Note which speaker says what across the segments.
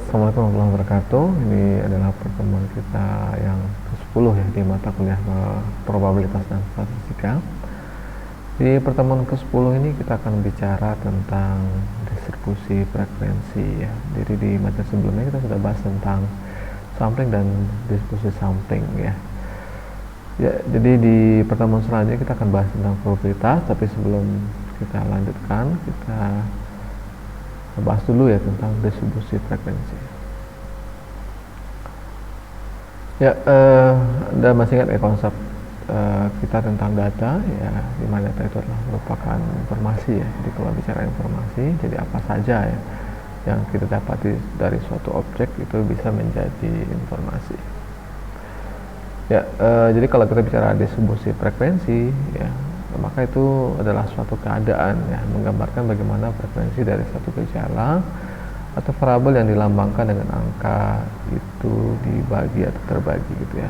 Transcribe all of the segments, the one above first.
Speaker 1: Assalamualaikum warahmatullahi wabarakatuh. Ini adalah pertemuan kita yang ke-10 ya di mata kuliah probabilitas dan statistika. Di pertemuan ke-10 ini kita akan bicara tentang distribusi frekuensi ya. Jadi di materi sebelumnya kita sudah bahas tentang sampling dan distribusi sampling ya. Ya, jadi di pertemuan selanjutnya kita akan bahas tentang probabilitas, tapi sebelum kita lanjutkan, kita bahas dulu ya tentang distribusi frekuensi. Ya, Anda masih ingat ya konsep kita tentang data ya, di mana data itu adalah merupakan informasi ya. Jadi kalau bicara informasi, jadi apa saja ya yang kita dapati dari suatu objek itu bisa menjadi informasi. Ya, jadi kalau kita bicara distribusi frekuensi ya, maka itu adalah suatu keadaan ya, menggambarkan bagaimana frekuensi dari satu gejala atau variabel yang dilambangkan dengan angka itu dibagi atau terbagi gitu ya.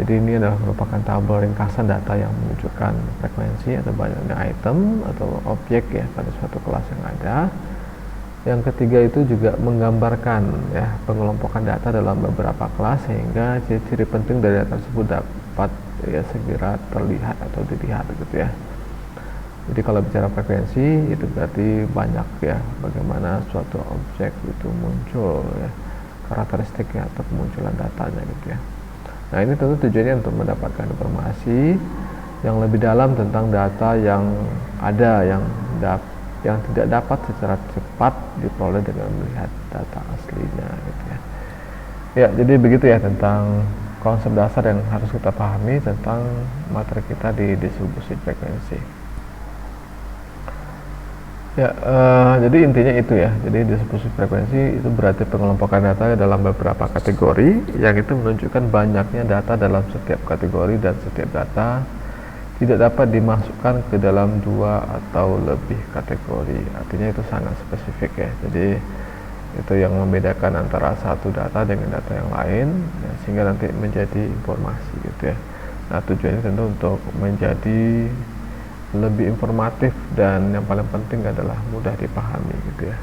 Speaker 1: Jadi ini adalah merupakan tabel ringkasan data yang menunjukkan frekuensi atau banyaknya item atau objek ya pada suatu kelas yang ada. Yang ketiga itu juga menggambarkan ya pengelompokan data dalam beberapa kelas sehingga ciri-ciri penting dari data tersebut dapat ya segera terlihat atau dilihat gitu ya. Jadi kalau bicara frekuensi itu berarti banyak ya bagaimana suatu objek itu muncul ya, karakteristiknya atau kemunculan datanya gitu ya. Nah ini tentu tujuannya untuk mendapatkan informasi yang lebih dalam tentang data yang ada yang tidak dapat secara cepat diperoleh dengan melihat data aslinya gitu ya. Ya, jadi begitu ya tentang konsep dasar yang harus kita pahami tentang materi kita di distribusi frekuensi. Ya, jadi intinya itu ya. Jadi distribusi frekuensi itu berarti pengelompokan data dalam beberapa kategori yang itu menunjukkan banyaknya data dalam setiap kategori dan setiap data tidak dapat dimasukkan ke dalam dua atau lebih kategori. Artinya itu sangat spesifik ya. Jadi itu yang membedakan antara satu data dengan data yang lain ya, sehingga nanti menjadi informasi gitu ya. Nah tujuannya tentu untuk menjadi lebih informatif dan yang paling penting adalah mudah dipahami gitu ya.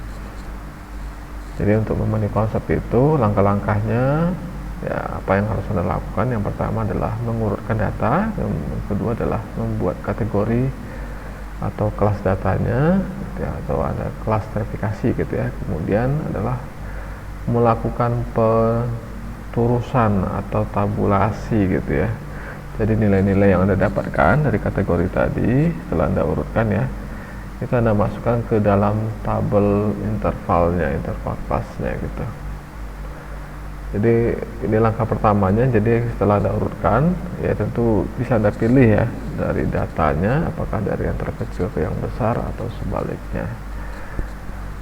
Speaker 1: Jadi untuk memenuhi konsep itu langkah-langkahnya ya apa yang harus Anda lakukan. Yang pertama adalah mengurutkan data, yang kedua adalah membuat kategori atau kelas datanya gitu ya, atau ada kelas verifikasi gitu ya. Kemudian adalah melakukan penerusan atau tabulasi gitu ya. Jadi nilai-nilai yang Anda dapatkan dari kategori tadi setelah Anda urutkan ya, itu Anda masukkan ke dalam tabel intervalnya, interval kelasnya gitu. Jadi ini langkah pertamanya. Jadi setelah Anda urutkan ya tentu bisa Anda pilih ya dari datanya apakah dari yang terkecil ke yang besar atau sebaliknya.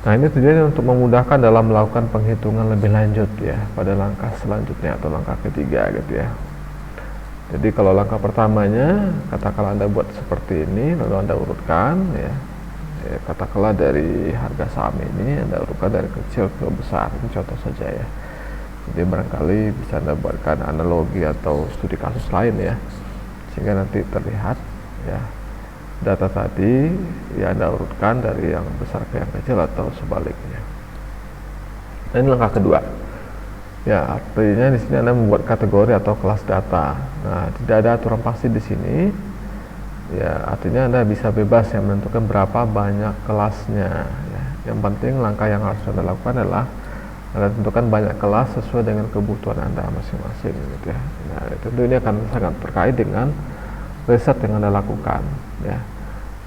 Speaker 1: Nah ini tujuannya untuk memudahkan dalam melakukan penghitungan lebih lanjut ya pada langkah selanjutnya atau langkah ketiga gitu ya. Jadi kalau langkah pertamanya katakanlah Anda buat seperti ini, lalu Anda urutkan ya, katakanlah dari harga saham ini Anda urutkan dari kecil ke besar. Ini contoh saja ya. Jadi barangkali bisa Anda buatkan analogi atau studi kasus lain ya, sehingga nanti terlihat ya data tadi ya Anda urutkan dari yang besar ke yang kecil atau sebaliknya. Nah, ini langkah kedua. Ya, artinya di sini Anda membuat kategori atau kelas data. Nah, tidak ada aturan pasti di sini. Ya, artinya Anda bisa bebas ya menentukan berapa banyak kelasnya. Ya. Yang penting langkah yang harus Anda lakukan adalah Anda tentukan banyak kelas sesuai dengan kebutuhan Anda masing-masing gitu ya. Nah, tentu ini akan sangat terkait dengan riset yang Anda lakukan ya.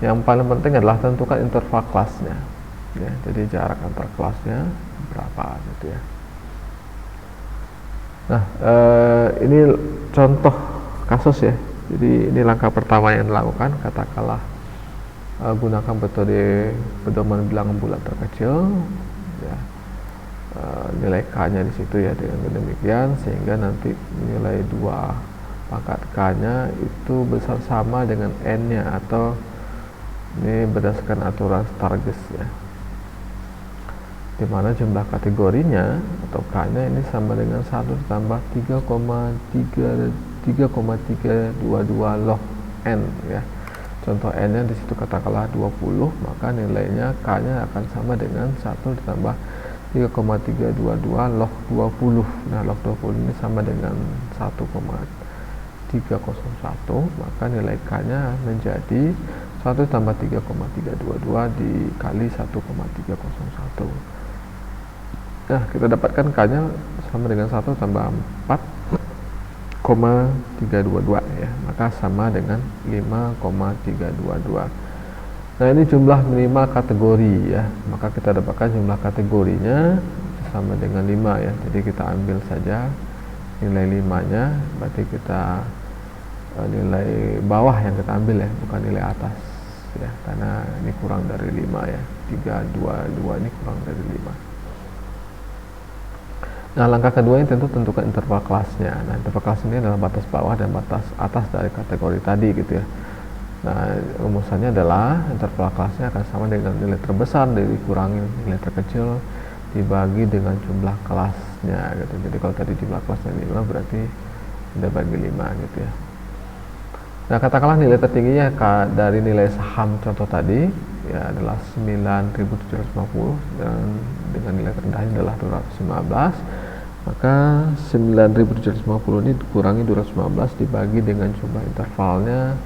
Speaker 1: Yang paling penting adalah tentukan interval kelasnya. Ya, jadi jarak antar kelasnya berapa gitu ya. Nah, ini contoh kasus ya. Jadi ini langkah pertama yang dilakukan, katakanlah gunakan metode pedoman bilangan bulat terkecil ya. Nilai K-nya di situ ya dengan demikian sehingga nanti nilai 2 pangkat K-nya itu besar sama dengan N-nya atau ini berdasarkan aturan Stargess ya, dimana jumlah kategorinya atau K-nya ini sama dengan 1 ditambah 3,322 log N ya. Contoh N-nya di situ katakanlah 20, maka nilainya K-nya akan sama dengan 1 ditambah 3,322 log 20. Nah, log 20 ini sama dengan 1,301, maka nilai K-nya menjadi 1 tambah 3,322 dikali 1,301. Nah, kita dapatkan K-nya sama dengan 1 tambah 4,322 ya, maka sama dengan 5,322. Nah, ini jumlah minimal kategori ya, maka kita dapatkan jumlah kategorinya sama dengan 5 ya. Jadi kita ambil saja nilai 5-nya, berarti kita nilai bawah yang kita ambil ya, bukan nilai atas ya, karena ini kurang dari 5 ya. 322 ini kurang dari 5. Nah, langkah kedua ini tentu tentukan interval kelasnya. Nah, interval kelas ini adalah batas bawah dan batas atas dari kategori tadi gitu ya. Nah, rumusannya adalah interval kelasnya akan sama dengan nilai terbesar dikurangi nilai terkecil dibagi dengan jumlah kelasnya gitu. Jadi kalau tadi jumlah kelasnya 5 berarti kita bagi 5 gitu ya. Nah, katakanlah nilai tertingginya dari nilai saham contoh tadi ya adalah 9.750 dan dengan nilai terendahnya adalah 215. Maka 9.750 ini dikurangi 215 dibagi dengan jumlah intervalnya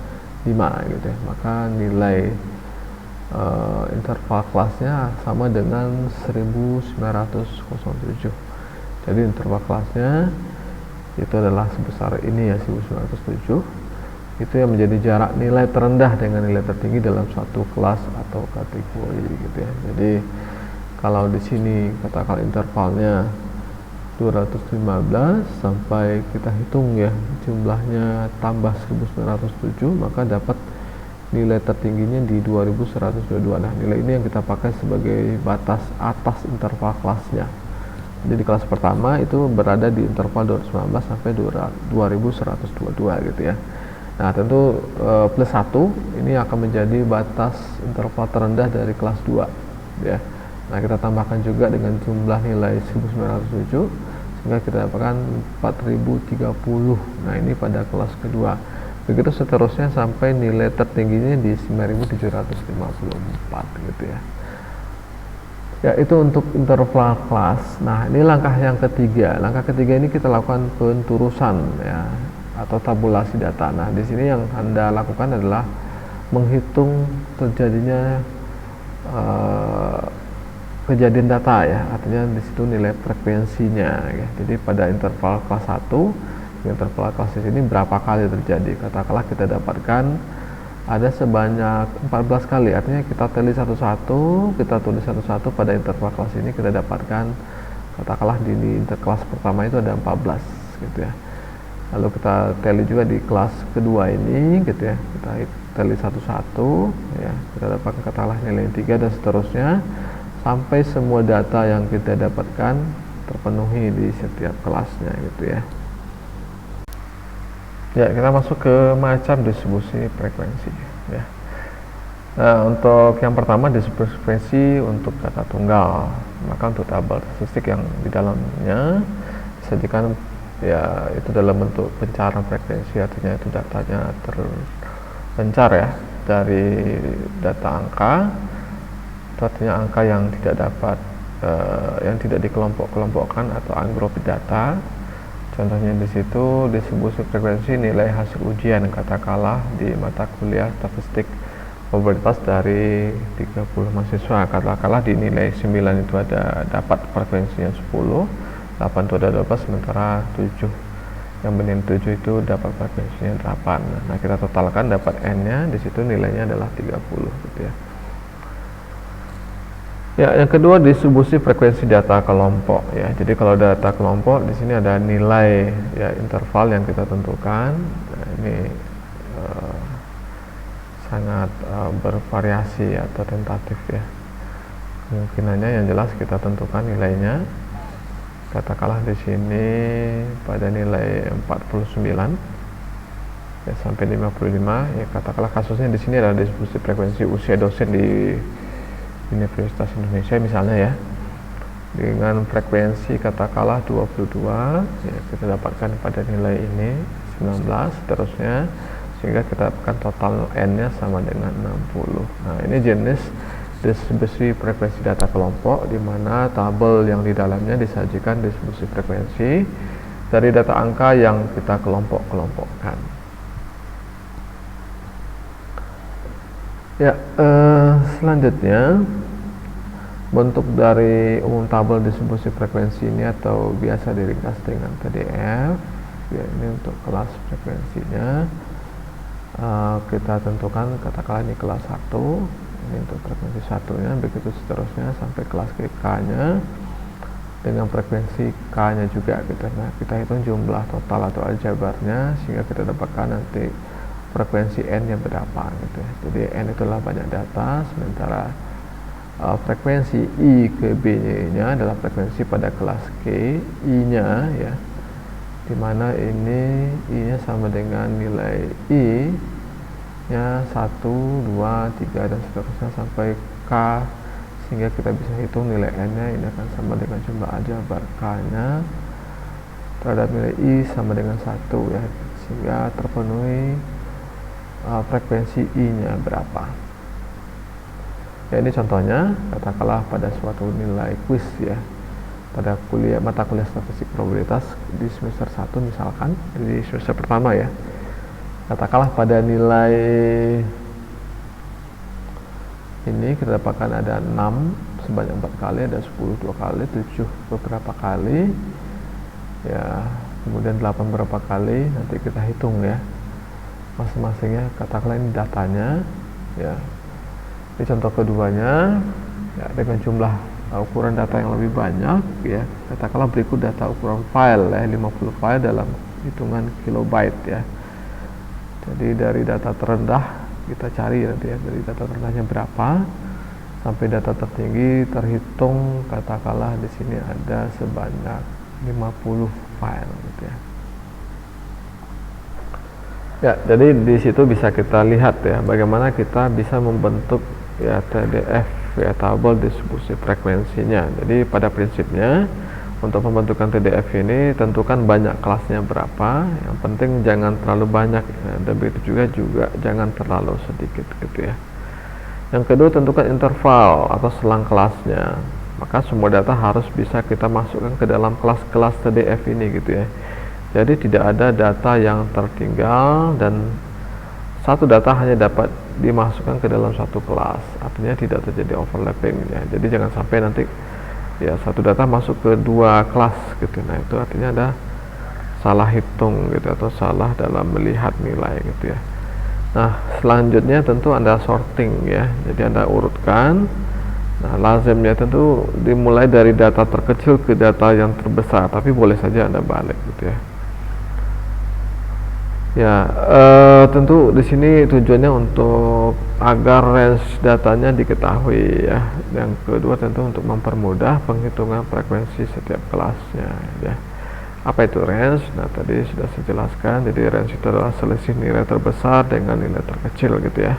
Speaker 1: 5 gitu ya, maka nilai interval kelasnya sama dengan 1907. Jadi interval kelasnya itu adalah sebesar ini ya, 1907. Itu yang menjadi jarak nilai terendah dengan nilai tertinggi dalam suatu kelas atau kategori gitu ya. Jadi kalau di sini katakan intervalnya 215 sampai kita hitung ya jumlahnya tambah 1907, maka dapat nilai tertingginya di 2122. Nah, nilai ini yang kita pakai sebagai batas atas interval kelasnya. Jadi di kelas pertama itu berada di interval 219 sampai 2122 gitu ya. Nah, tentu plus 1 ini akan menjadi batas interval terendah dari kelas 2 ya. Nah, kita tambahkan juga dengan jumlah nilai 1907 sehingga kita dapatkan 4030. Nah, ini pada kelas kedua. Begitu seterusnya sampai nilai tertingginya di 9754 gitu ya. Ya, itu untuk interval kelas. Nah, ini langkah yang ketiga. Langkah ketiga ini kita lakukan penturusan ya atau tabulasi data. Nah, di sini yang Anda lakukan adalah menghitung terjadinya kejadian data ya, artinya di situ nilai frekuensinya ya. Jadi pada interval kelas 1, interval kelas ini berapa kali terjadi? Katakanlah kita dapatkan ada sebanyak 14 kali, artinya kita teli satu-satu, kita tulis satu-satu. Pada interval kelas ini kita dapatkan katakanlah di interkelas pertama itu ada 14 gitu ya. Lalu kita teli juga di kelas kedua ini gitu ya, kita teli satu-satu ya, kita dapatkan katakanlah nilai 3 dan seterusnya sampai semua data yang kita dapatkan terpenuhi di setiap kelasnya gitu ya. Ya, kita masuk ke macam distribusi frekuensi ya. Nah, untuk yang pertama distribusi frekuensi untuk data tunggal, maka untuk tabel statistik yang di dalamnya disajikan ya itu dalam bentuk pencarian frekuensi, artinya itu datanya terpencar ya dari data angka. Itu artinya angka yang tidak dapat yang tidak dikelompok-kelompokkan atau ungrouped data. Contohnya di situ distribusi frekuensi nilai hasil ujian, katakanlah di mata kuliah statistik probabilitas dari 30 mahasiswa, katakanlah di nilai 9 itu ada dapat frekuensinya 10, 8 itu ada 12, sementara 7 yang benar 7 itu dapat frekuensinya 8. Nah, kita totalkan dapat n-nya, di situ nilainya adalah 30 gitu ya. Ya, yang kedua distribusi frekuensi data kelompok ya. Jadi kalau data kelompok di sini ada nilai ya interval yang kita tentukan. Nah, ini sangat bervariasi atau tentatif ya. Kemungkinannya yang jelas kita tentukan nilainya. Katakanlah di sini pada nilai 49 ya sampai 55 ya, katakanlah kasusnya di sini adalah distribusi frekuensi usia dosen di Universitas Indonesia misalnya ya, dengan frekuensi katakanlah 22 ya, kita dapatkan pada nilai ini 19 seterusnya, sehingga kita dapatkan total n nya sama dengan 60. Nah, ini jenis distribusi frekuensi data kelompok, di mana tabel yang di dalamnya disajikan distribusi frekuensi dari data angka yang kita kelompok-kelompokkan. Ya, selanjutnya bentuk dari umum tabel distribusi frekuensi ini atau biasa diringkas dengan TDF. Ya, ini untuk kelas frekuensinya. Kita tentukan katakanlah ini kelas 1, ini untuk frekuensi satunya, begitu seterusnya sampai kelas K-nya dengan frekuensi K-nya juga gitu. Nah, kita hitung jumlah total atau aljabarnya sehingga kita dapatkan nanti frekuensi N-nya berapa gitu ya. Jadi N itulah banyak data, sementara frekuensi I ke B-nya adalah frekuensi pada kelas K, I-nya ya, dimana ini I-nya sama dengan nilai I nya 1, 2, 3 dan seterusnya sampai K, sehingga kita bisa hitung nilai N-nya ini akan sama dengan jumlah aljabar K-nya terhadap nilai I sama dengan 1 ya, sehingga terpenuhi frekuensi I-nya berapa. Ya, ini contohnya, katakanlah pada suatu nilai kuis ya, pada mata kuliah statistik probabilitas di semester 1 misalkan, di semester pertama ya, katakanlah pada nilai ini kita dapatkan ada 6 sebanyak 4 kali, ada 10 2 kali, 7 beberapa kali ya, kemudian 8 berapa kali, nanti kita hitung ya masing-masingnya. Katakanlah ini datanya ya, ini contoh keduanya ya, dengan jumlah ukuran data yang lebih banyak ya, katakanlah berikut data ukuran file ya, 50 file dalam hitungan kilobyte ya. Jadi dari data terendah kita cari nanti ya, dari data terendahnya berapa sampai data tertinggi terhitung, katakanlah di sini ada sebanyak 50 file gitu ya. Ya, jadi di situ bisa kita lihat ya bagaimana kita bisa membentuk ya TDF ya, tabel distribusi frekuensinya. Jadi pada prinsipnya untuk pembentukan TDF ini tentukan banyak kelasnya berapa, yang penting jangan terlalu banyak ya, dan begitu juga jangan terlalu sedikit gitu ya. Yang kedua, tentukan interval atau selang kelasnya. Maka semua data harus bisa kita masukkan ke dalam kelas-kelas TDF ini gitu ya. Jadi tidak ada data yang tertinggal dan satu data hanya dapat dimasukkan ke dalam satu kelas, artinya tidak terjadi overlapping ya. Jadi jangan sampai nanti ya satu data masuk ke dua kelas gitu. Nah, itu artinya ada salah hitung gitu atau salah dalam melihat nilai gitu ya. Nah, selanjutnya tentu Anda sorting ya. Jadi Anda urutkan. Nah, lazimnya tentu dimulai dari data terkecil ke data yang terbesar, tapi boleh saja Anda balik gitu ya. Ya, tentu di sini tujuannya untuk agar range datanya diketahui ya. Yang kedua tentu untuk mempermudah penghitungan frekuensi setiap kelasnya ya. Apa itu range? Nah, tadi sudah saya jelaskan. Jadi range itu adalah selisih nilai terbesar dengan nilai terkecil gitu ya.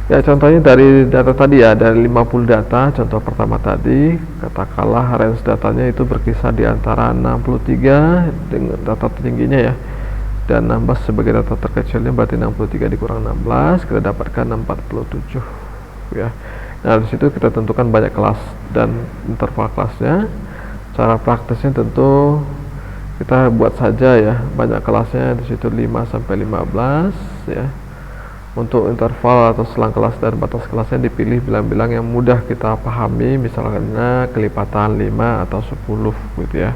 Speaker 1: Ya, contohnya dari data tadi ya, dari 50 data, contoh pertama tadi, katakanlah range datanya itu berkisar di antara 63 dengan data tertingginya ya, dan 16 sebagai data terkecilnya, berarti 63 dikurang 16 kita dapatkan 47 ya. Nah, di situ kita tentukan banyak kelas dan interval kelasnya. Cara praktisnya tentu kita buat saja ya banyak kelasnya, di situ 5 sampai 15 ya. Untuk interval atau selang kelas dan batas kelasnya dipilih bilang-bilang yang mudah kita pahami, misalnya kelipatan 5 atau 10 gitu ya,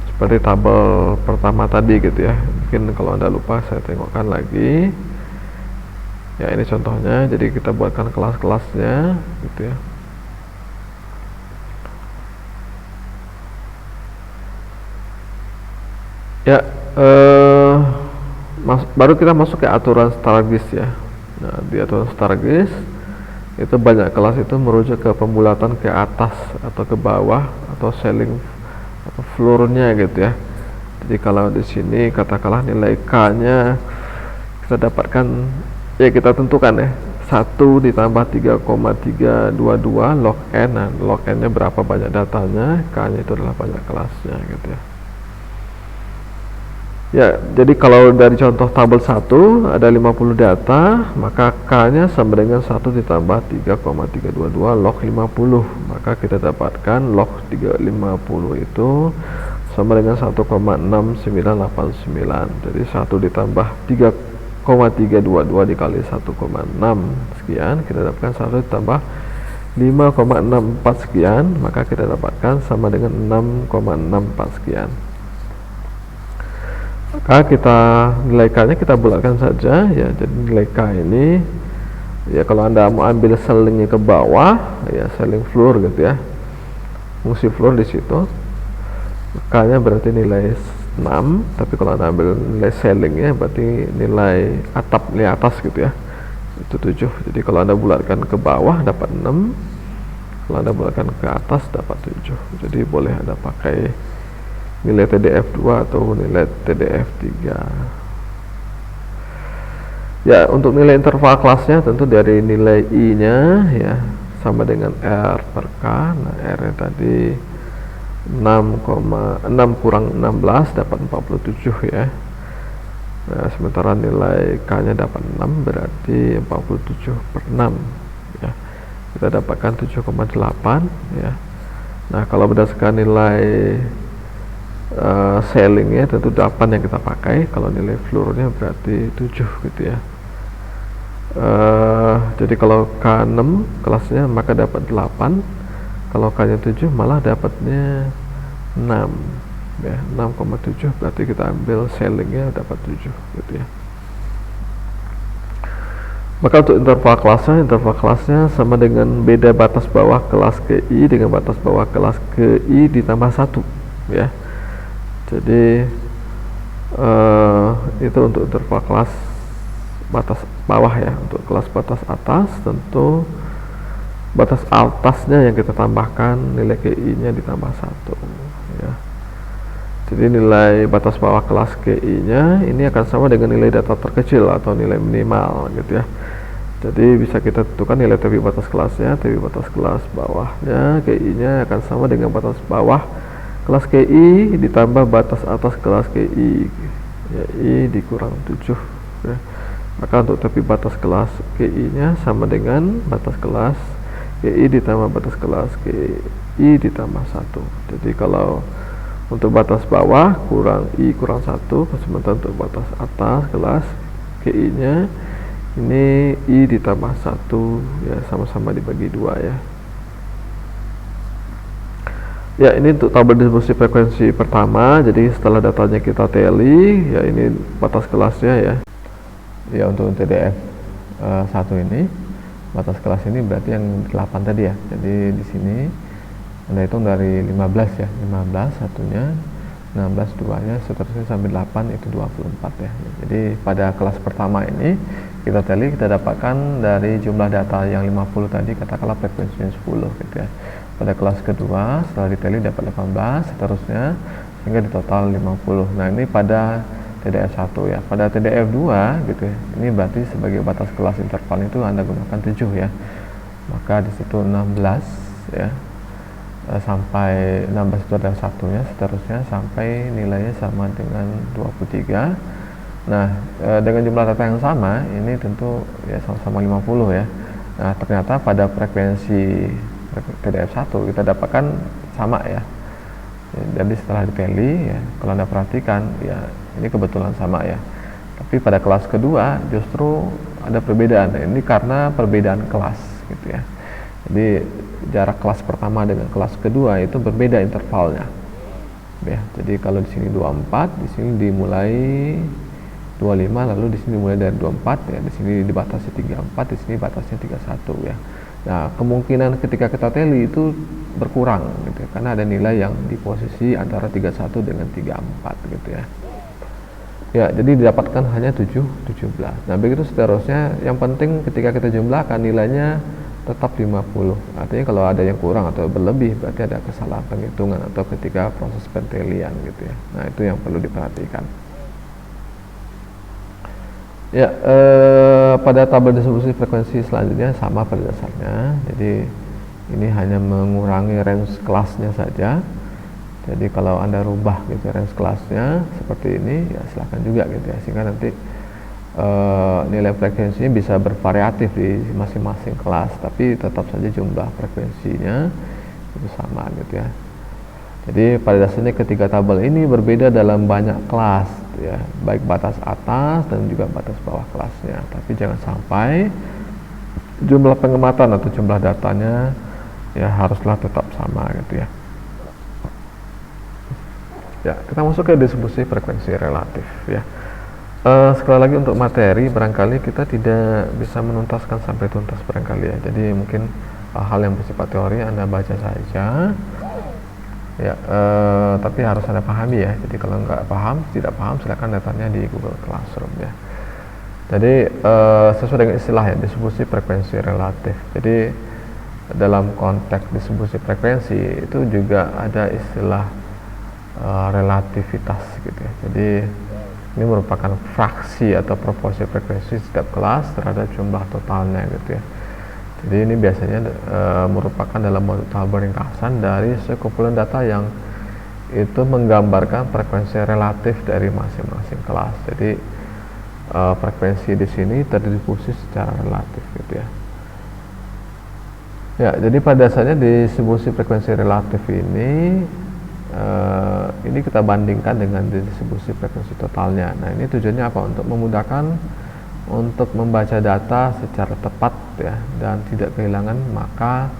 Speaker 1: seperti tabel pertama tadi gitu ya. Mungkin kalau Anda lupa saya tengokkan lagi ya, ini contohnya. Jadi kita buatkan kelas-kelasnya gitu ya. Ya, baru kita masuk ke aturan Stargis ya. Nah, di aturan Stargis itu banyak kelas itu merujuk ke pembulatan ke atas atau ke bawah atau ceiling atau floor-nya gitu ya. Jadi kalau di sini katakanlah nilai K-nya kita dapatkan ya, kita tentukan ya 1 ditambah 3,322 log N. Nah, log N-nya berapa banyak datanya, K-nya itu adalah banyak kelasnya gitu ya. Ya, jadi kalau dari contoh tabel 1 ada 50 data, maka K-nya sama dengan 1 ditambah 3,322 log 50. Maka kita dapatkan log 350 itu sama dengan 1,6989. Jadi 1 ditambah 3,322 dikali 1,6 sekian, kita dapatkan 1 ditambah 5,64 sekian, maka kita dapatkan sama dengan 6,64 sekian. Maka kita nilai K nya kita bulatkan saja ya. Jadi nilai K ini ya, kalau Anda mau ambil selingnya ke bawah ya, seling floor gitu ya, fungsi floor di situ, K nya berarti nilai 6, tapi kalau Anda ambil nilai selingnya berarti nilai atap, nilai atas gitu ya, itu 7. Jadi kalau Anda bulatkan ke bawah dapat 6, kalau Anda bulatkan ke atas dapat 7. Jadi boleh Anda pakai nilai TDF 2 atau nilai TDF 3. Ya, untuk nilai interval kelasnya tentu dari nilai I nya ya sama dengan R per K. Nah, R nya tadi 6 kurang 16 dapat 47 ya. Nah, sementara nilai K nya dapat 6, berarti 47 per 6 ya. Kita dapatkan 7,8 ya. Nah, kalau berdasarkan nilai sellingnya tentu 8 yang kita pakai, kalau nilai floornya berarti 7 gitu ya. Jadi kalau K6 kelasnya maka dapat 8, kalau K nya 7 malah dapatnya 6 ya, 6,7, berarti kita ambil sellingnya dapat 7 gitu ya. Maka untuk interval kelasnya sama dengan beda batas bawah kelas KI dengan batas bawah kelas KI ditambah 1 ya. Jadi itu untuk interval kelas batas bawah ya. Untuk kelas batas atas tentu batas atasnya yang kita tambahkan nilai KI nya ditambah 1 ya. Jadi nilai batas bawah kelas KI nya ini akan sama dengan nilai data terkecil atau nilai minimal gitu ya. Jadi bisa kita tentukan nilai TB batas kelasnya, TB batas kelas bawahnya, KI nya akan sama dengan batas bawah kelas KI ditambah batas atas kelas KI ya, I dikurang 7 ya. Maka untuk tepi batas kelas KI nya sama dengan batas kelas KI ditambah batas kelas KI ditambah 1. Jadi kalau untuk batas bawah kurang I kurang 1, sementara untuk batas atas kelas KI nya ini I ditambah 1 ya, sama-sama dibagi 2 ya. Ya, ini untuk tabel distribusi frekuensi pertama. Jadi setelah datanya kita tally, ya ini batas kelasnya ya. Ya, untuk TDF 1 ini batas kelas ini berarti yang 8 tadi ya. Jadi di sini Anda hitung dari 15 ya, 15 satunya, 16 duanya, seterusnya sampai 8 itu 24 ya. Jadi pada kelas pertama ini kita tally, kita dapatkan dari jumlah data yang 50 tadi katakanlah frekuensinya 10 gitu ya. Pada kelas kedua setelah diteli dapat 18 seterusnya sehingga di total 50. Nah, ini pada TDF 1 ya. Pada TDF 2 gitu ya, ini berarti sebagai batas kelas interval itu Anda gunakan 7 ya. Maka di situ 16 ya, sampai 16 itu ada satunya, seterusnya sampai nilainya sama dengan 23. Nah, dengan jumlah data yang sama ini tentu ya sama-sama 50 ya. Nah, ternyata pada frekuensi TDF 1 kita dapatkan sama ya. Jadi setelah diteli ya, kalau Anda perhatikan ya ini kebetulan sama ya. Tapi pada kelas kedua justru ada perbedaan. Nah, ini karena perbedaan kelas gitu ya. Jadi jarak kelas pertama dengan kelas kedua itu berbeda intervalnya. Ya, jadi kalau di sini 24, di sini dimulai 25, lalu di sini dimulai dari 24 ya, di sini dibatasi 34, di sini batasnya 31 ya. Nah, kemungkinan ketika kita tally itu berkurang gitu ya, karena ada nilai yang di posisi antara 31 dengan 34 gitu ya. Ya, jadi didapatkan hanya 7, 17. Nah, begitu seterusnya. Yang penting ketika kita jumlahkan nilainya tetap 50. Artinya kalau ada yang kurang atau berlebih berarti ada kesalahan penghitungan atau ketika proses pentelian gitu ya. Nah, itu yang perlu diperhatikan. Ya, pada tabel distribusi frekuensi selanjutnya sama pada dasarnya. Jadi ini hanya mengurangi range kelasnya saja. Jadi kalau Anda rubah gitu range kelasnya seperti ini, ya silakan juga gitu ya, sehingga nanti nilai frekuensinya bisa bervariatif di masing-masing kelas, tapi tetap saja jumlah frekuensinya itu sama gitu ya. Jadi pada dasarnya ketiga tabel ini berbeda dalam banyak kelas ya, baik batas atas dan juga batas bawah kelasnya, tapi jangan sampai jumlah pengamatan atau jumlah datanya ya haruslah tetap sama gitu ya. Ya, kita masuk ke distribusi frekuensi relatif ya. Sekali lagi untuk materi barangkali kita tidak bisa menuntaskan sampai tuntas barangkali ya. Jadi mungkin hal yang bersifat teori Anda baca saja ya, tapi harus Anda pahami ya. Jadi kalau tidak paham silakan datanya di Google Classroom ya. Jadi sesuai dengan istilah ya, distribusi frekuensi relatif. Jadi dalam konteks distribusi frekuensi itu juga ada istilah relativitas gitu ya. Jadi ini merupakan fraksi atau proporsi frekuensi setiap kelas terhadap jumlah totalnya gitu ya. Jadi ini biasanya merupakan dalam bentuk tabel ringkasan dari sekumpulan data yang itu menggambarkan frekuensi relatif dari masing-masing kelas. Jadi frekuensi di sini terdistribusi secara relatif gitu ya. Ya, jadi pada dasarnya distribusi frekuensi relatif ini kita bandingkan dengan distribusi frekuensi totalnya. Nah, ini tujuannya apa? Untuk memudahkan untuk membaca data secara tepat ya, dan tidak kehilangan makna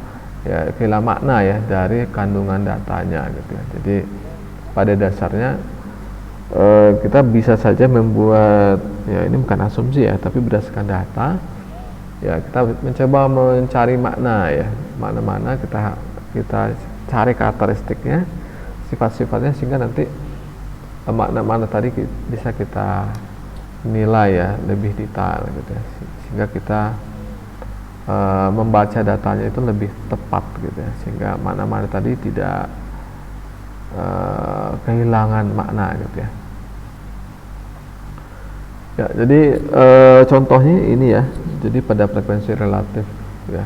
Speaker 1: ya dari kandungan datanya gitu ya. Jadi pada dasarnya kita bisa saja membuat ya, ini bukan asumsi ya, tapi berdasarkan data ya, kita mencoba mencari makna ya, mana kita cari karakteristiknya, sifat-sifatnya, sehingga nanti makna-makna tadi bisa kita nilai ya lebih detail gitu ya, sehingga kita membaca datanya itu lebih tepat gitu ya, sehingga makna-makna tadi tidak kehilangan makna gitu ya. Ya, jadi contohnya ini ya. Jadi pada frekuensi relatif ya,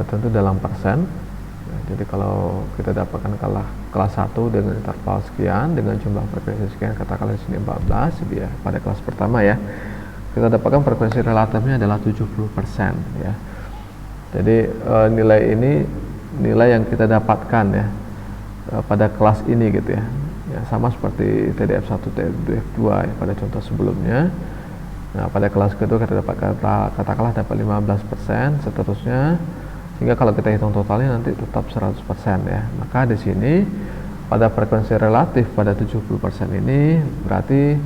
Speaker 1: tentu dalam persen. Jadi kalau kita dapatkan kelas 1 dengan interval sekian dengan jumlah frekuensi sekian, katakanlah di sini 14 ya, pada kelas pertama ya, kita dapatkan frekuensi relatifnya adalah 70% ya. Jadi nilai yang kita dapatkan ya pada kelas ini gitu ya. Ya, sama seperti TDF1, TDF2 ya, pada contoh sebelumnya. Nah, pada kelas kedua kita dapat katakanlah dapat 15%, seterusnya, sehingga kalau kita hitung totalnya nanti tetap 100% ya. Maka di sini pada frekuensi relatif pada 70% ini berarti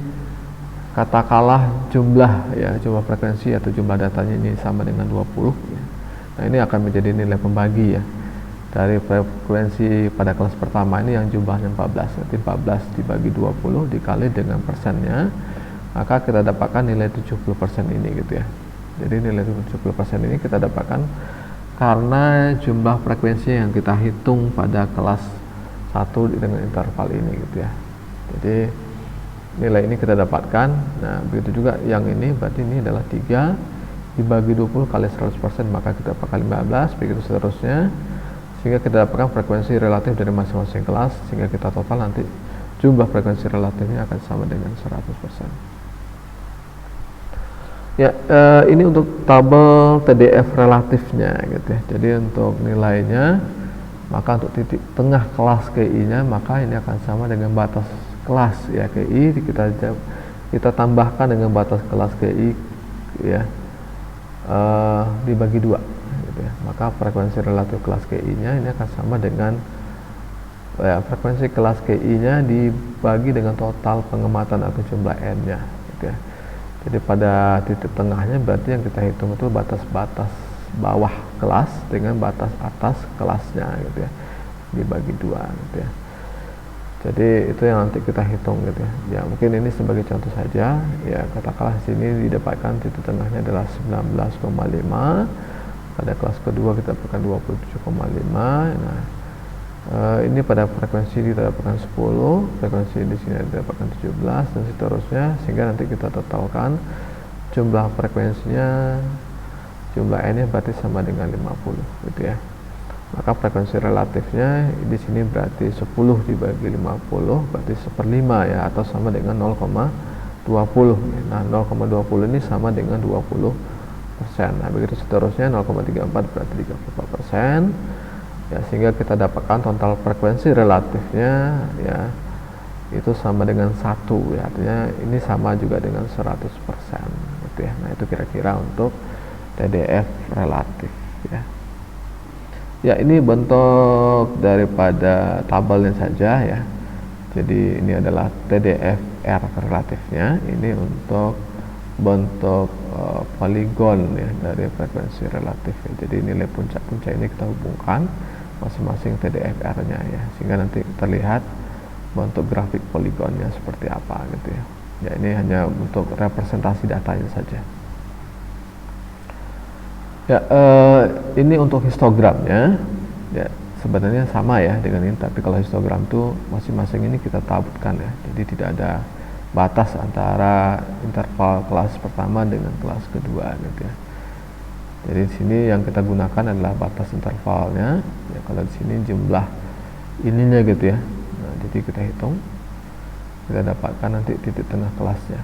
Speaker 1: katakanlah jumlah frekuensi atau jumlah datanya ini sama dengan 20 ya. Nah, ini akan menjadi nilai pembagi ya dari frekuensi pada kelas pertama ini yang jumlahnya 14. Berarti 14 dibagi 20 dikali dengan persennya, maka kita dapatkan nilai 70% ini gitu ya. Jadi nilai 70% ini kita dapatkan karena jumlah frekuensi yang kita hitung pada kelas 1 dengan interval ini gitu ya. Jadi nilai ini kita dapatkan. Nah, begitu juga yang ini, berarti ini adalah 3 dibagi 20 kali 100%, maka kita dapatkan 15, begitu seterusnya, sehingga kita dapatkan frekuensi relatif dari masing-masing kelas, sehingga kita total nanti jumlah frekuensi relatifnya akan sama dengan 100%. Ya, ini untuk tabel TDF relatifnya gitu ya. Jadi untuk nilainya, maka untuk titik tengah kelas KI-nya, maka ini akan sama dengan batas kelas ya KI, kita tambahkan dengan batas kelas KI ya, dibagi 2 gitu ya. Maka frekuensi relatif kelas KI-nya ini akan sama dengan frekuensi kelas KI-nya dibagi dengan total pengamatan atau jumlah N-nya gitu ya. Jadi pada titik tengahnya berarti yang kita hitung itu batas-batas bawah kelas dengan batas atas kelasnya gitu ya, dibagi 2 gitu ya. Jadi itu yang nanti kita hitung gitu ya. Ya, mungkin ini sebagai contoh saja ya, katakanlah sini didapatkan titik tengahnya adalah 19,5, pada kelas kedua kita dapatkan 27,5. Nah, ini pada frekuensi kita dapatkan 10, frekuensi di sini dapatkan 17 dan seterusnya, sehingga nanti kita totalkan jumlah frekuensinya, jumlah N nya berarti sama dengan 50 gitu ya. Maka frekuensi relatifnya di sini berarti 10 dibagi 50 berarti 1/5 ya, atau sama dengan 0,20. Nah 0,20 ini sama dengan 20%. Nah begitu seterusnya, 0,34 berarti 34%. Ya, sehingga kita dapatkan total frekuensi relatifnya ya itu sama dengan 1 ya, artinya ini sama juga dengan 100% gitu ya. Nah itu kira-kira untuk TDF relatif ya. Ya ini bentuk daripada tabelnya saja ya. Jadi ini adalah TDF R relatifnya, ini untuk bentuk poligon ya dari frekuensi relatif ya. Jadi nilai puncak-puncak ini kita hubungkan masing-masing TDF R-nya ya, sehingga nanti terlihat bentuk grafik poligonnya seperti apa gitu ya. Ya ini hanya untuk representasi datanya saja. Ya ini untuk histogramnya ya, sebenarnya sama ya dengan ini, tapi kalau histogram tuh masing-masing ini kita tabutkan ya, jadi tidak ada batas antara interval kelas pertama dengan kelas kedua gitu ya. Jadi di sini yang kita gunakan adalah batas intervalnya ya, kalau di sini jumlah ininya gitu ya. Nah, jadi kita hitung, kita dapatkan nanti titik tengah kelasnya.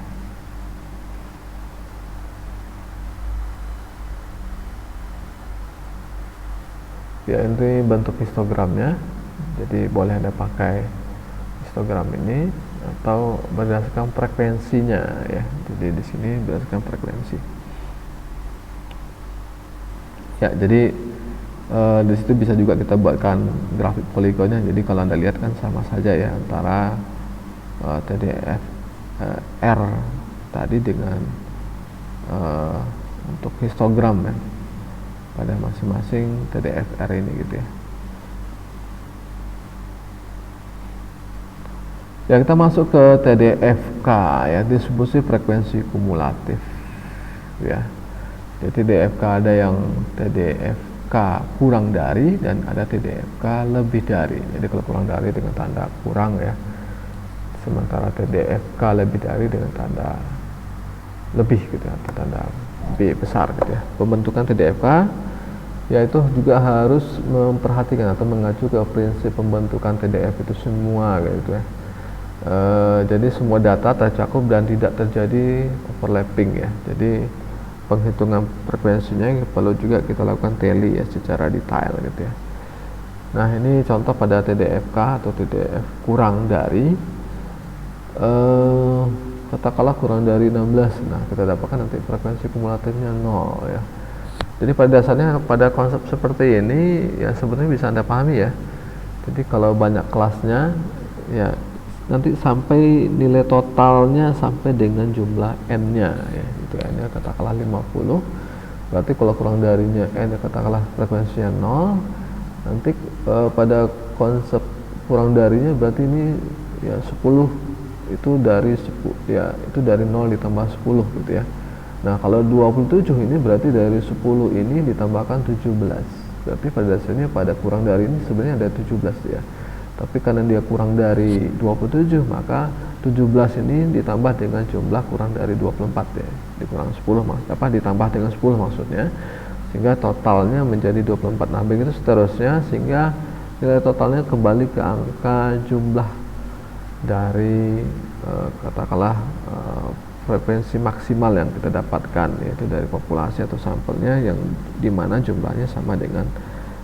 Speaker 1: Ya ini bentuk histogramnya, jadi boleh Anda pakai histogram ini atau berdasarkan frekuensinya ya. Jadi di sini berdasarkan frekuensi. Ya jadi di situ bisa juga kita buatkan grafik poligonnya. Jadi kalau Anda lihat kan sama saja ya antara TDF R tadi dengan untuk histogram ya pada masing-masing TDF R ini gitu ya. Ya kita masuk ke TDFK ya, distribusi frekuensi kumulatif ya. Jadi TDFK ada yang TDFK kurang dari dan ada TDFK lebih dari. Jadi kalau kurang dari dengan tanda kurang ya, sementara TDFK lebih dari dengan tanda lebih gitu ya, atau tanda B besar gitu ya. Pembentukan TDFK yaitu juga harus memperhatikan atau mengacu ke prinsip pembentukan TDF itu semua gitu ya. Jadi semua data tercakup dan tidak terjadi overlapping ya. Jadi penghitungan frekuensinya perlu juga kita lakukan tally ya secara detail gitu ya. Nah ini contoh pada TDFK atau TDF kurang dari katakanlah kurang dari 16. Nah kita dapatkan nanti frekuensi kumulatifnya 0 ya. Jadi pada dasarnya pada konsep seperti ini ya sebenarnya bisa Anda pahami ya. Jadi kalau banyak kelasnya ya nanti sampai nilai totalnya sampai dengan jumlah n-nya ya, itu n-nya katakanlah 50. Berarti kalau kurang darinya n ya katakanlah frekuensinya 0, nanti pada konsep kurang darinya berarti ini ya 10 itu dari 10 ya, itu dari 0 ditambah 10 gitu ya. Nah kalau 27 ini berarti dari 10 ini ditambahkan 17, berarti pada dasarnya pada kurang dari ini sebenarnya ada 17 ya. Tapi karena dia kurang dari 27, maka 17 ini ditambah dengan jumlah kurang dari 24 ya. Dikurang 10 ditambah dengan 10 maksudnya. Sehingga totalnya menjadi 24. Nah, begitu seterusnya sehingga nilai totalnya kembali ke angka jumlah dari katakanlah frekuensi maksimal yang kita dapatkan, yaitu dari populasi atau sampelnya yang dimana jumlahnya sama dengan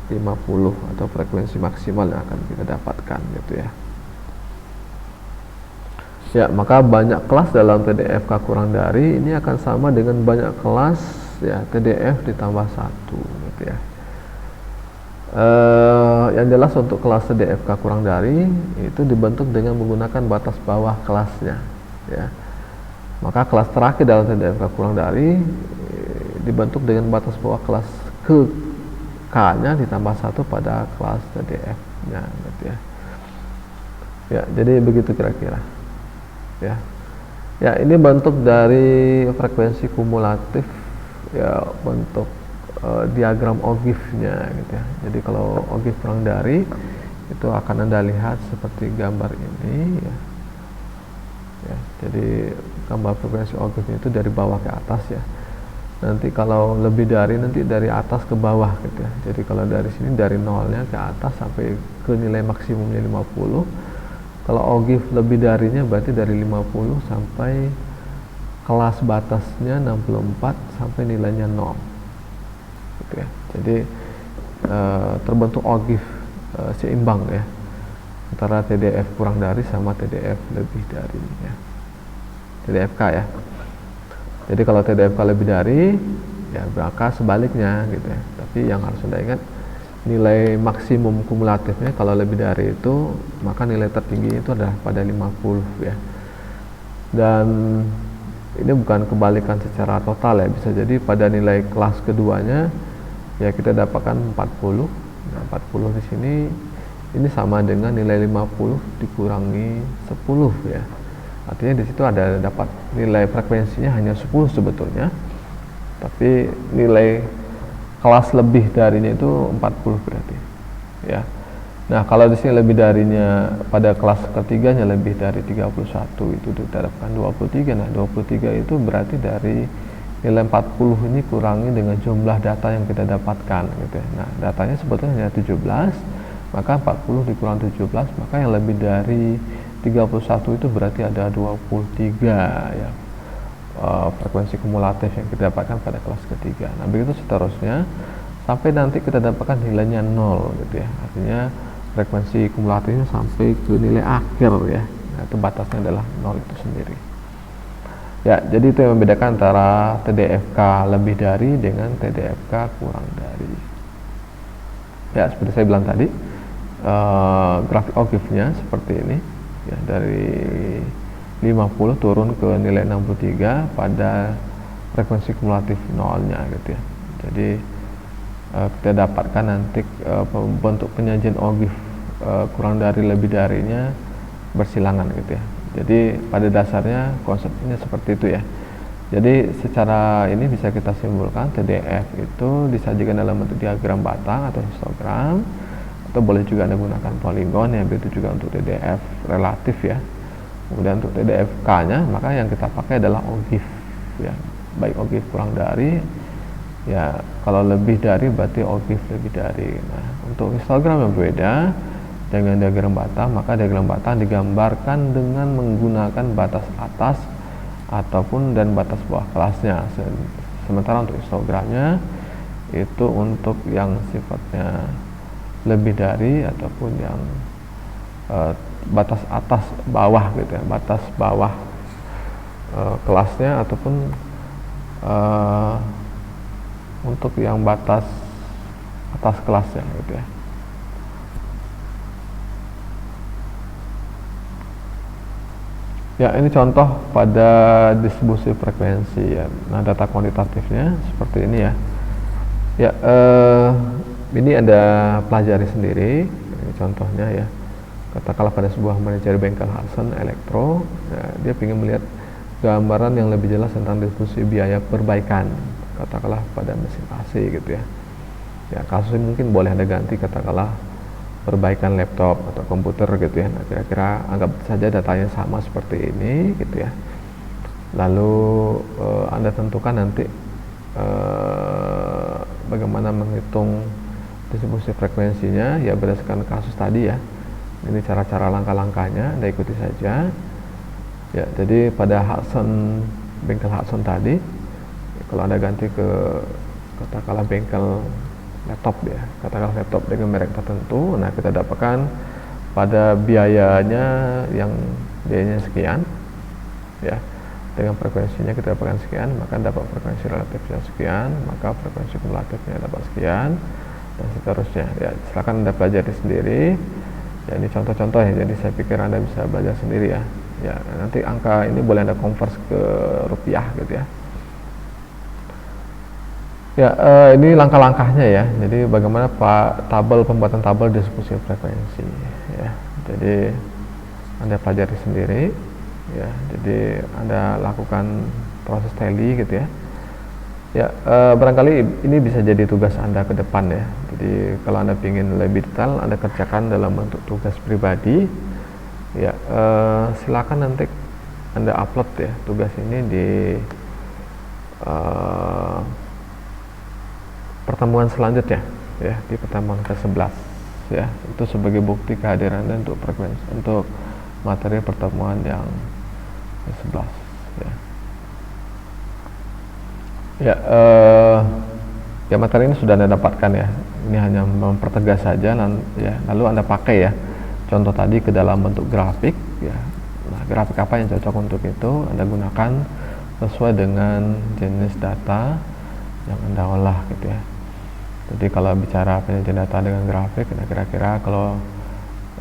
Speaker 1: 50 atau frekuensi maksimal yang akan kita dapatkan gitu ya. Ya, maka banyak kelas dalam TDFK kurang dari ini akan sama dengan banyak kelas ya TDF ditambah 1 gitu ya. Yang jelas untuk kelas TDFK kurang dari itu dibentuk dengan menggunakan batas bawah kelasnya ya. Maka kelas terakhir dalam TDFK kurang dari dibentuk dengan batas bawah kelas K-nya ditambah 1 pada kelas TDF-nya gitu ya. Ya, jadi begitu kira-kira. Ya. Ya, ini bentuk dari frekuensi kumulatif ya, bentuk diagram OGIF-nya gitu ya. Jadi kalau OGIF kurang dari itu akan Anda lihat seperti gambar ini ya. Ya, jadi gambar frekuensi OGIF itu dari bawah ke atas ya. Nanti kalau lebih dari, nanti dari atas ke bawah gitu ya. Jadi kalau dari sini dari nolnya ke atas sampai ke nilai maksimumnya 50. Kalau OGIF lebih darinya berarti dari 50 sampai kelas batasnya 64 sampai nilainya 0 gitu ya. Jadi terbentuk OGIF seimbang ya antara TDF kurang dari sama TDF lebih dari ya. TDFK ya. Jadi kalau TDFK lebih dari ya maka sebaliknya gitu ya. Tapi yang harus Anda ingat, nilai maksimum kumulatifnya kalau lebih dari itu maka nilai tertinggi itu adalah pada 50 ya. Dan ini bukan kebalikan secara total ya, bisa jadi pada nilai kelas keduanya ya kita dapatkan 40. Nah, 40 di sini ini sama dengan nilai 50 dikurangi 10 ya. Artinya di situ ada dapat nilai frekuensinya hanya 10 sebetulnya. Tapi nilai kelas lebih darinya itu 40 berarti. Ya. Nah, kalau di sini lebih darinya pada kelas ketiganya lebih dari 31 itu diterapkan 23. Nah, 23 itu berarti dari nilai 40 ini kurangi dengan jumlah data yang kita dapatkan gitu ya. Nah, datanya sebetulnya hanya 17, maka 40 dikurang 17, maka yang lebih dari 31 itu berarti ada 23 ya. Frekuensi kumulatif yang kita dapatkan pada kelas ketiga. Nah, begitu seterusnya sampai nanti kita dapatkan nilainya 0 gitu ya. Artinya frekuensi kumulatifnya sampai ke nilai akhir ya. Nah, itu batasnya adalah 0 itu sendiri. Ya, jadi itu yang membedakan antara TDFK lebih dari dengan TDFK kurang dari. Ya, seperti saya bilang tadi, grafik OGIF-nya seperti ini. Ya, dari 50 turun ke nilai 63 pada frekuensi kumulatif nolnya gitu ya. Jadi kita dapatkan nanti bentuk penyajian OGIF kurang dari lebih darinya bersilangan gitu ya. Jadi pada dasarnya konsepnya seperti itu ya. Jadi secara ini bisa kita simpulkan TDF itu disajikan dalam bentuk diagram batang atau histogram, atau boleh juga Anda gunakan poligon ya, begitu juga untuk TDF relatif ya. Kemudian untuk TDFK-nya maka yang kita pakai adalah OGIF ya. Baik OGIF kurang dari ya, kalau lebih dari berarti OGIF lebih dari. Nah, untuk histogram yang berbeda dengan diagram batang, maka diagram batang digambarkan dengan menggunakan batas atas ataupun dan batas bawah kelasnya. Sementara untuk histogramnya itu untuk yang sifatnya lebih dari ataupun yang batas atas bawah gitu ya, batas bawah kelasnya ataupun untuk yang batas atas kelasnya gitu ya. Ya, ini contoh pada distribusi frekuensi ya. Nah, data kuantitatifnya seperti ini ya. Ya, ini Anda pelajari sendiri. Ini contohnya ya. Katakanlah pada sebuah manajer bengkel Hudson Elektro, ya, dia ingin melihat gambaran yang lebih jelas tentang distribusi biaya perbaikan. Katakanlah pada mesin AC gitu ya. Ya, kasus ini mungkin boleh Anda ganti, katakanlah perbaikan laptop atau komputer gitu ya. Nah, kira-kira anggap saja datanya sama seperti ini gitu ya. Lalu Anda tentukan nanti bagaimana menghitung distribusi frekuensinya ya berdasarkan kasus tadi ya. Ini cara-cara langkah-langkahnya, Anda ikuti saja. Ya, jadi pada Hudson, bengkel Hudson tadi, kalau Anda ganti ke katakanlah bengkel laptop ya, katakanlah laptop dengan merek tertentu, nah kita dapatkan pada biayanya yang biayanya sekian ya, dengan frekuensinya kita dapatkan sekian, maka dapat frekuensi relatifnya sekian, maka frekuensi kumulatifnya dapat sekian, dan seterusnya ya. Silakan Anda pelajari sendiri ya, ini contoh-contoh ya, jadi saya pikir Anda bisa belajar sendiri ya. Ya, nanti angka ini boleh Anda convert ke rupiah gitu ya. Ya, ini langkah-langkahnya ya. Jadi bagaimana pembuatan tabel distribusi frekuensi ya. Jadi Anda pelajari sendiri ya. Jadi Anda lakukan proses tally gitu ya. Ya, barangkali ini bisa jadi tugas Anda ke depan ya. Jadi kalau Anda ingin lebih detail, Anda kerjakan dalam bentuk tugas pribadi. Ya, silakan nanti Anda upload ya tugas ini di uh, pertemuan selanjutnya ya, di pertemuan ke-11 ya, itu sebagai bukti kehadiran Anda untuk frekuensi untuk materi pertemuan yang ke-11 ya. Ya, ya materi ini sudah Anda dapatkan ya. Ini hanya mempertegas saja ya. Lalu Anda pakai ya. Contoh tadi ke dalam bentuk grafik ya. Nah, grafik apa yang cocok untuk itu Anda gunakan sesuai dengan jenis data yang Anda olah gitu ya. Jadi kalau bicara penyajian data dengan grafik, kira-kira kalau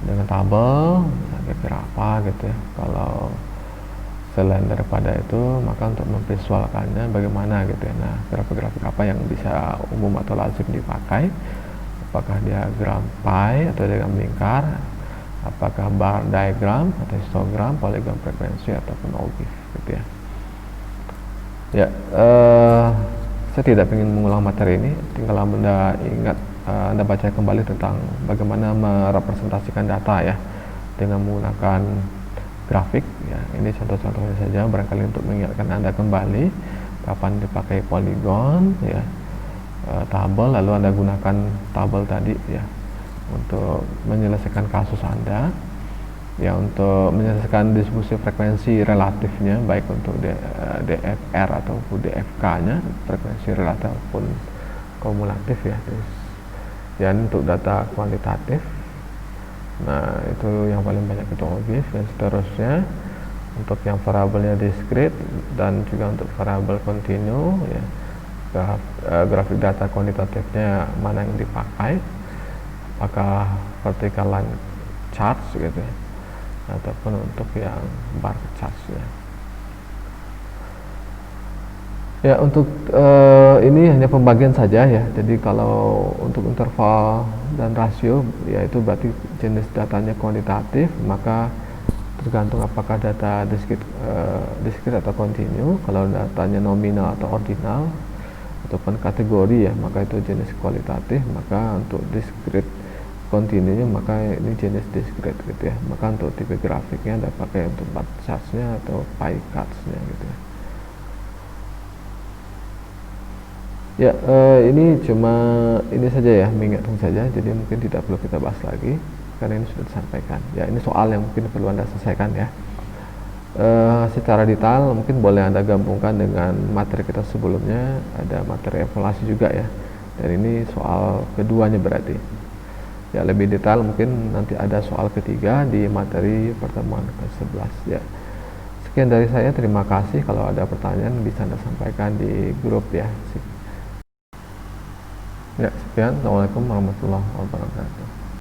Speaker 1: dengan tabel, kira-kira apa gitu ya. Kalau selain daripada itu, maka untuk memvisualkannya bagaimana gitu ya. Nah, grafik-grafik apa yang bisa umum atau lazim dipakai? Apakah diagram pie atau diagram lingkar? Apakah bar diagram atau histogram, polygon frekuensi ataupun OGIF gitu ya. Ya, saya tidak ingin mengulang materi ini, tinggal Anda ingat, Anda baca kembali tentang bagaimana merepresentasikan data ya dengan menggunakan grafik ya. Ini contoh-contohnya saja barangkali untuk mengingatkan Anda kembali kapan dipakai poligon ya, tabel, lalu Anda gunakan tabel tadi ya untuk menyelesaikan kasus Anda ya, untuk menyelesaikan distribusi frekuensi relatifnya baik untuk DFR ataupun DFK nya, frekuensi relatif ataupun kumulatif ya. Dan untuk data kuantitatif, nah itu yang paling banyak itu OGIF, dan seterusnya untuk yang variabelnya discrete dan juga untuk variabel kontinu ya, grafik data kuantitatifnya mana yang dipakai, apakah vertical line charts gitu ya, ataupun untuk yang bar charts ya. Ya, untuk ini hanya pembagian saja ya. Jadi kalau untuk interval dan rasio, yaitu berarti jenis datanya kuantitatif, maka tergantung apakah data discrete atau kontinu. Kalau datanya nominal atau ordinal ataupun kategori ya, maka itu jenis kualitatif. Maka untuk discrete kontinunya maka ini jenis discrete gitu ya. Maka untuk tipe grafiknya ada pakai untuk bar charts-nya atau pie charts-nya gitu ya. Ya, ini cuma ini saja ya, mengingatkan saja, jadi mungkin tidak perlu kita bahas lagi karena ini sudah disampaikan. Ya, ini soal yang mungkin perlu Anda selesaikan ya. Secara detail mungkin boleh Anda gabungkan dengan materi kita sebelumnya, ada materi evaluasi juga ya. Dan ini soal keduanya berarti. Ya, lebih detail mungkin nanti ada soal ketiga di materi pertemuan ke-11 ya. Sekian dari saya, terima kasih. Kalau ada pertanyaan bisa Anda sampaikan di grup ya. Ya, sekian. Assalamualaikum warahmatullahi wabarakatuh.